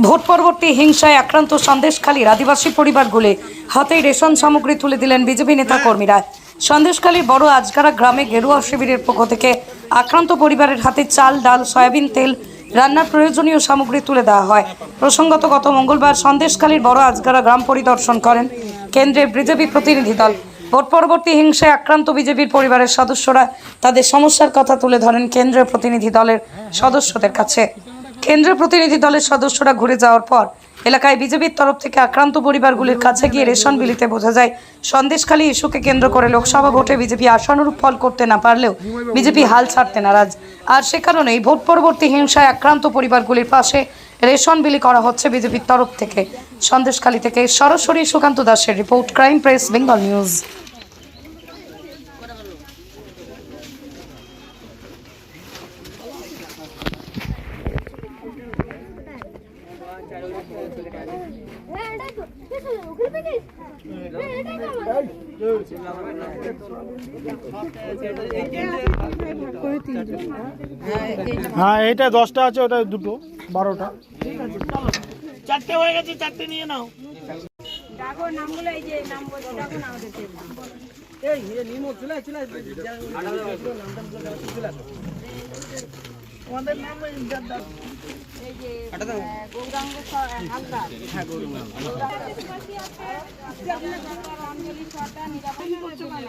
Vote পরবর্তী হিংসায় আক্রান্ত সন্দেশখালীর আদিবাসী পরিবারগুলি হাতেই রেশন সামগ্রী তুলে দিলেন বিজেপি নেতা কর্মীরা। সন্দেশখালীর বড় আজগারা গ্রামে গেরুয়া শিবিরের পক্ষ থেকে আক্রান্ত পরিবারের হাতে চাল, ডাল, সয়াবিন তেল, রান্নার প্রয়োজনীয় সামগ্রী তুলে দেওয়া হয়। প্রসঙ্গত গত মঙ্গলবার সন্দেশখালীর বড় আজগারা গ্রাম পরিদর্শন করেন কেন্দ্রের বিজেপি প্রতিনিধি দল। ভোট পরবর্তী হিংসায় আক্রান্ত বিজেপির পরিবারের সদস্যরা তাদের সমস্যার কথা তুলে ধরেন কেন্দ্রীয় প্রতিনিধি দলের সদস্যদের কাছে। কেন্দ্রীয় প্রতিনিধি দলের সদস্যরা ঘুরে যাওয়ার পর এলাকায় বিজেপির তরফ থেকে আক্রান্ত পরিবারগুলির কাছে গিয়ে রেশন বিলিতে বোঝা যায় সন্দেশখালী ইস্যুকে কেন্দ্র করে লোকসভা ভোটে বিজেপি আশানুরূপ ফল করতে না পারলেও বিজেপি হাল ছাড়তে নারাজ। আর সে কারণেই ভোট পরবর্তী হিংসায় আক্রান্ত পরিবারগুলির পাশে রেশন বিলি করা হচ্ছে বিজেপির তরফ থেকে। সন্দেশখালী থেকে সরাসরি সুকান্ত দাসের report, crime press, Bengal news. হ্যাঁ, এইটা 10টা আছে, ওটা দুটো 12টা। চারটে হয়ে গেছে, চারটে নিয়ে নাও। ডাকো নামগুলো, এই যে নাম বলছি, ডাকো না আমাদের এই নিমো চলে আমাদের নাম এই যে গৌরাঙ্গ হালদার। হ্যাঁ, গৌরাঙ্গ রামজলি সরকার নিরাপত্তা করছো কেন?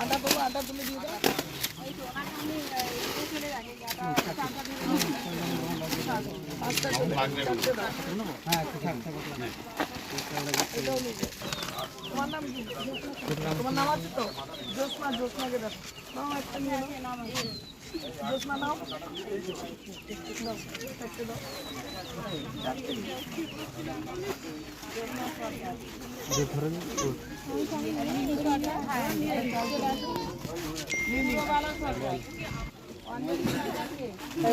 আটা দেবো, আটা তুলে দিয়ে দাও। তোমার নাম কি? তোমার নাম আছে তো? জোসনা, জোসনাকে দাও। নাও একটা নিয়ে নাও। জোসনা নাও। একটা দাও।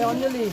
অঞ্জলি